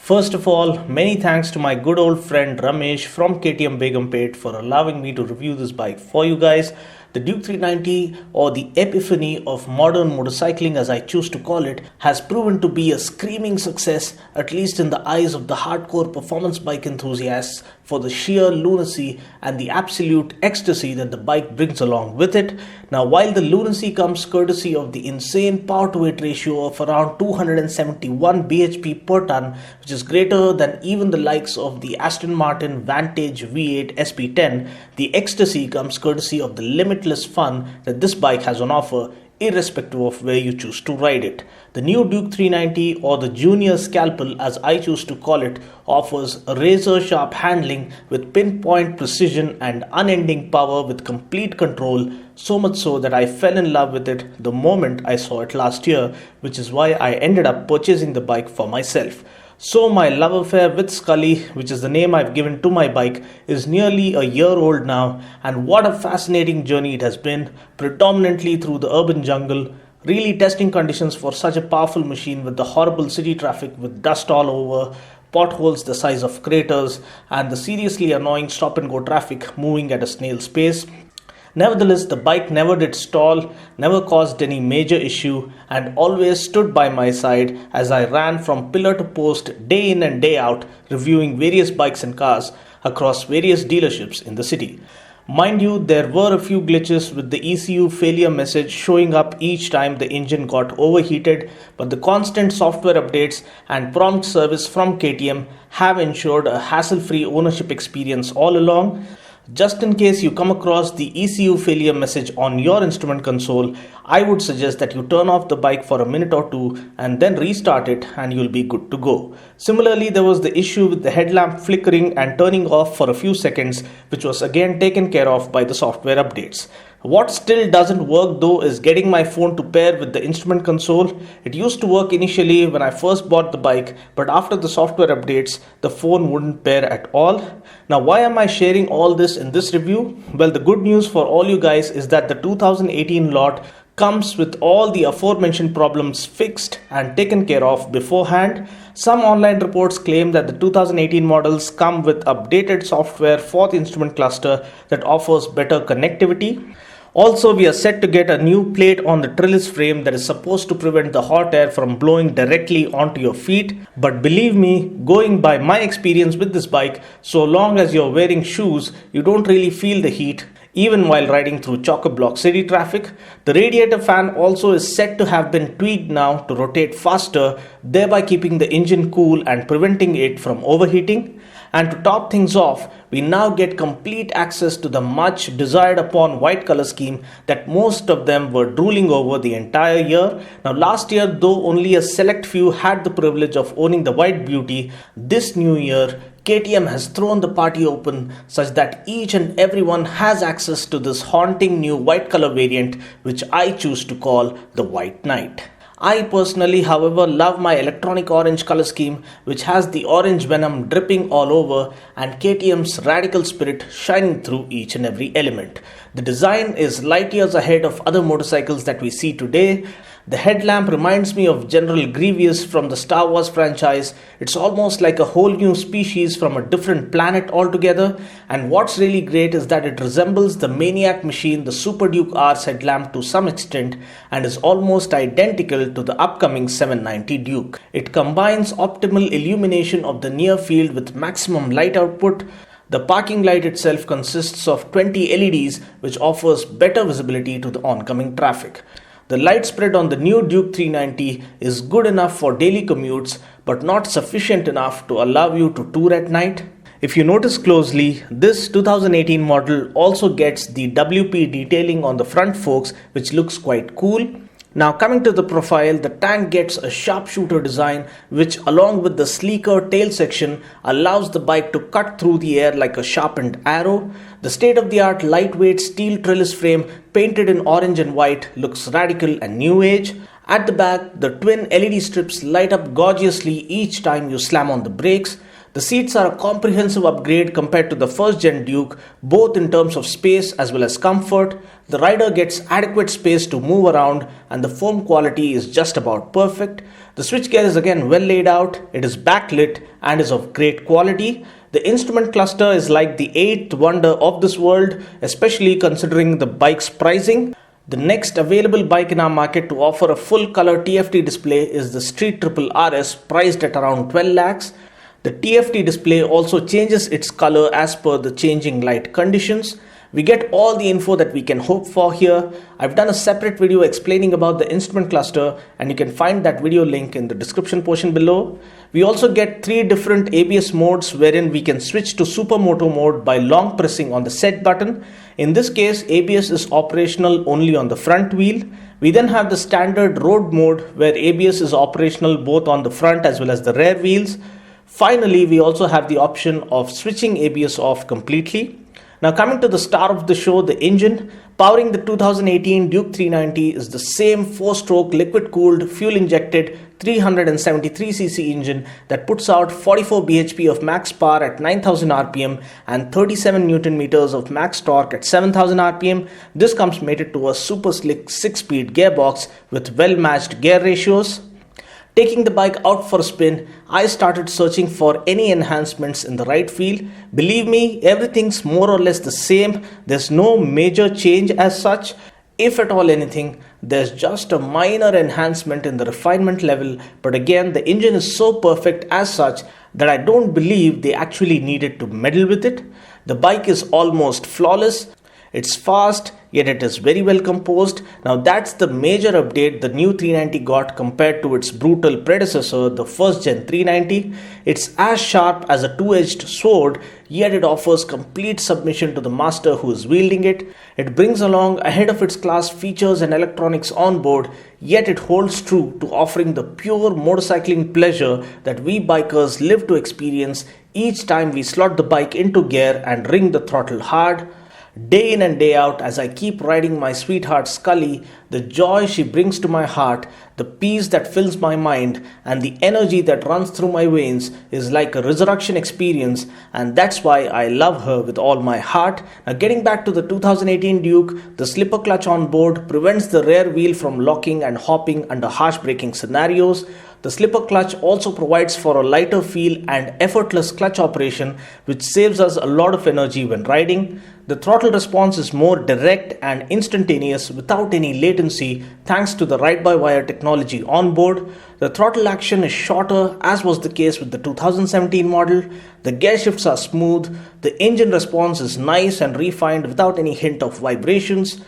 First of all, many thanks to my good old friend Ramesh from KTM Begumpet for allowing me to review this bike for you guys. The Duke 390, or the epiphany of modern motorcycling as I choose to call it, has proven to be a screaming success, at least in the eyes of the hardcore performance bike enthusiasts, for the sheer lunacy and the absolute ecstasy that the bike brings along with it. Now, while the lunacy comes courtesy of the insane power to weight ratio of around 271 bhp per ton, which is greater than even the likes of the Aston Martin Vantage V8 SP10, the ecstasy comes courtesy of the limitless fun that this bike has on offer, irrespective of where you choose to ride it. The new Duke 390, or the Junior Scalpel as I choose to call it, offers a razor sharp handling with pinpoint precision and unending power with complete control, so much so that I fell in love with it the moment I saw it last year, which is why I ended up purchasing the bike for myself. So my love affair with Scully, which is the name I've given to my bike, is nearly a year old now, and what a fascinating journey it has been, predominantly through the urban jungle, really testing conditions for such a powerful machine with the horrible city traffic with dust all over, potholes the size of craters, and the seriously annoying stop and go traffic moving at a snail's pace. Nevertheless, the bike never did stall, never caused any major issue, and always stood by my side as I ran from pillar to post day in and day out, reviewing various bikes and cars across various dealerships in the city. Mind you, there were a few glitches with the ECU failure message showing up each time the engine got overheated, but the constant software updates and prompt service from KTM have ensured a hassle-free ownership experience all along. Just in case you come across the ECU failure message on your instrument console, I would suggest that you turn off the bike for a minute or two and then restart it and you'll be good to go. Similarly, there was the issue with the headlamp flickering and turning off for a few seconds, which was again taken care of by the software updates. What still doesn't work though is getting my phone to pair with the instrument console. It used to work initially when I first bought the bike, but after the software updates, the phone wouldn't pair at all. Now, why am I sharing all this in this review? Well, the good news for all you guys is that the 2018 lot comes with all the aforementioned problems fixed and taken care of beforehand. Some online reports claim that the 2018 models come with updated software for the instrument cluster that offers better connectivity. Also, we are set to get a new plate on the trellis frame that is supposed to prevent the hot air from blowing directly onto your feet. But believe me, going by my experience with this bike, so long as you're wearing shoes, you don't really feel the heat, even while riding through chock-a-block city traffic. The radiator fan also is said to have been tweaked now to rotate faster, thereby keeping the engine cool and preventing it from overheating. And to top things off, we now get complete access to the much desired upon white color scheme that most of them were drooling over the entire year. Now, last year, though only a select few had the privilege of owning the white beauty, this new year KTM has thrown the party open such that each and everyone has access to this haunting new white color variant, which I choose to call the White Knight. I personally, however, love my electronic orange color scheme, which has the orange venom dripping all over and KTM's radical spirit shining through each and every element. The design is light years ahead of other motorcycles that we see today. The headlamp reminds me of General Grievous from the Star Wars franchise. It's almost like a whole new species from a different planet altogether. And what's really great is that it resembles the Maniac machine, the Super Duke R's headlamp to some extent, and is almost identical to the upcoming 790 Duke. It combines optimal illumination of the near field with maximum light output. The parking light itself consists of 20 LEDs, which offers better visibility to the oncoming traffic. The light spread on the new Duke 390 is good enough for daily commutes, but not sufficient enough to allow you to tour at night. If you notice closely, this 2018 model also gets the WP detailing on the front forks, which looks quite cool. Now, coming to the profile, the tank gets a sharpshooter design, which along with the sleeker tail section allows the bike to cut through the air like a sharpened arrow. The state-of-the-art lightweight steel trellis frame painted in orange and white looks radical and new age. At the back, the twin LED strips light up gorgeously each time you slam on the brakes. The seats are a comprehensive upgrade compared to the first gen Duke, both in terms of space as well as comfort. The rider gets adequate space to move around and the foam quality is just about perfect. The switchgear is again well laid out, it is backlit and is of great quality. The instrument cluster is like the eighth wonder of this world, especially considering the bike's pricing. The next available bike in our market to offer a full color TFT display is the Street Triple RS, priced at around 12 lakhs. The TFT display also changes its color as per the changing light conditions. We get all the info that we can hope for here. I've done a separate video explaining about the instrument cluster and you can find that video link in the description portion below. We also get 3 different ABS modes wherein we can switch to Supermoto mode by long pressing on the set button. In this case, ABS is operational only on the front wheel. We then have the standard road mode where ABS is operational both on the front as well as the rear wheels. Finally, we also have the option of switching ABS off completely. Now coming to the star of the show, the engine. Powering the 2018 Duke 390 is the same 4-stroke liquid-cooled, fuel-injected 373cc engine that puts out 44 bhp of max power at 9000 rpm and 37 newton meters of max torque at 7000 rpm. This comes mated to a super slick 6-speed gearbox with well-matched gear ratios. Taking the bike out for a spin, I started searching for any enhancements in the right field. Believe me, everything's more or less the same. There's no major change as such. If at all anything, there's just a minor enhancement in the refinement level. But again, the engine is so perfect as such that I don't believe they actually needed to meddle with it. The bike is almost flawless. It's fast, yet it is very well composed. Now that's the major update the new 390 got compared to its brutal predecessor, the first gen 390. It's as sharp as a two-edged sword, yet it offers complete submission to the master who is wielding it. It brings along ahead of its class features and electronics on board, yet it holds true to offering the pure motorcycling pleasure that we bikers live to experience each time we slot the bike into gear and ring the throttle hard. Day in and day out, as I keep riding my sweetheart Scully, the joy she brings to my heart, the peace that fills my mind, and the energy that runs through my veins is like a resurrection experience, and that's why I love her with all my heart. Now getting back to the 2018 Duke, the slipper clutch on board prevents the rear wheel from locking and hopping under harsh braking scenarios. The slipper clutch also provides for a lighter feel and effortless clutch operation, which saves us a lot of energy when riding. The throttle response is more direct and instantaneous without any latency thanks to the ride-by-wire technology on board. The throttle action is shorter, as was the case with the 2017 model. The gear shifts are smooth. The engine response is nice and refined without any hint of vibrations.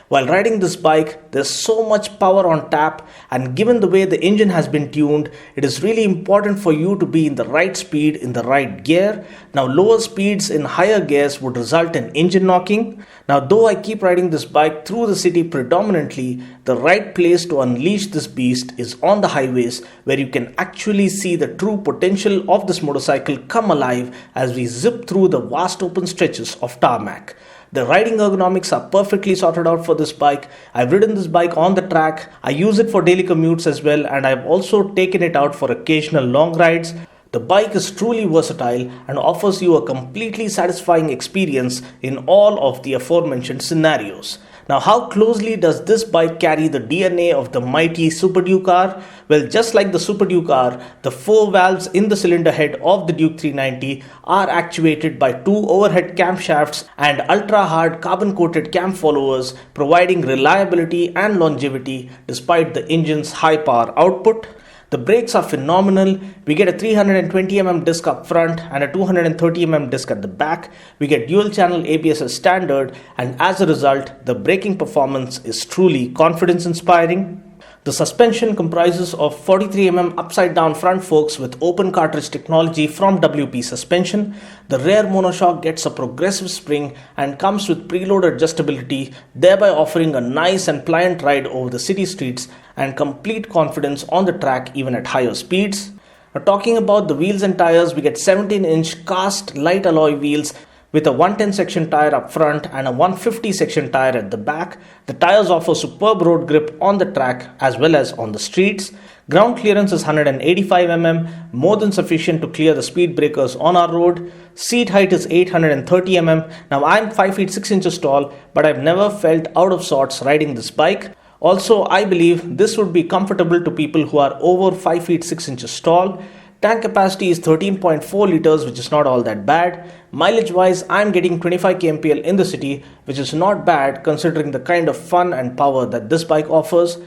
While riding this bike, there's so much power on tap, and given the way the engine has been tuned, it is really important for you to be in the right speed in the right gear. Now lower speeds in higher gears would result in engine knocking. Now though I keep riding this bike through the city predominantly, the right place to unleash this beast is on the highways, where you can actually see the true potential of this motorcycle come alive as we zip through the vast open stretches of tarmac. The riding ergonomics are perfectly sorted out for this bike. I've ridden this bike on the track. I use it for daily commutes as well, and I've also taken it out for occasional long rides. The bike is truly versatile and offers you a completely satisfying experience in all of the aforementioned scenarios. Now, how closely does this bike carry the DNA of the mighty Super Duke R? Well, just like the Super Duke R, the 4 valves in the cylinder head of the Duke 390 are actuated by 2 overhead camshafts and ultra-hard carbon-coated cam followers, providing reliability and longevity despite the engine's high power output. The brakes are phenomenal. We get a 320mm disc up front and a 230mm disc at the back. We get dual channel ABS as standard, and as a result, the braking performance is truly confidence inspiring. The suspension comprises of 43mm upside down front forks with open cartridge technology from WP Suspension. The rear monoshock gets a progressive spring and comes with preload adjustability, thereby offering a nice and pliant ride over the city streets and complete confidence on the track even at higher speeds. Now, talking about the wheels and tires, we get 17-inch cast light alloy wheels With a 110 section tire up front and a 150 section tire at the back, the tires offer superb road grip on the track as well as on the streets. Ground clearance is 185 mm, more than sufficient to clear the speed breakers on our road. Seat height is 830 mm. Now I'm 5 feet 6 inches tall, but I've never felt out of sorts riding this bike. Also, I believe this would be comfortable to people who are over 5 feet 6 inches tall. Tank capacity is 13.4 liters, which is not all that bad. Mileage wise, I'm getting 25 kmpl in the city, which is not bad considering the kind of fun and power that this bike offers.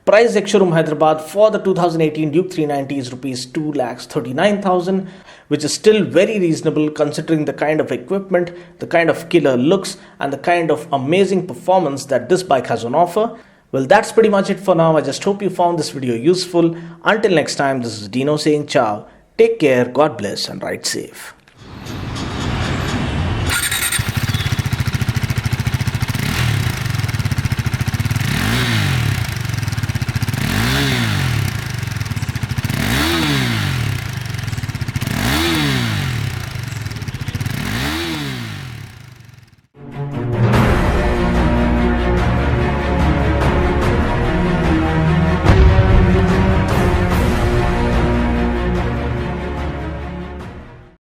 Price ex-showroom Hyderabad for the 2018 Duke 390 is rupees 2,39,000, which is still very reasonable considering the kind of equipment, the kind of killer looks, and the kind of amazing performance that this bike has on offer. Well, that's pretty much it for now. I just hope you found this video useful. Until next time, this is Dino saying ciao. Take care, God bless, and ride safe.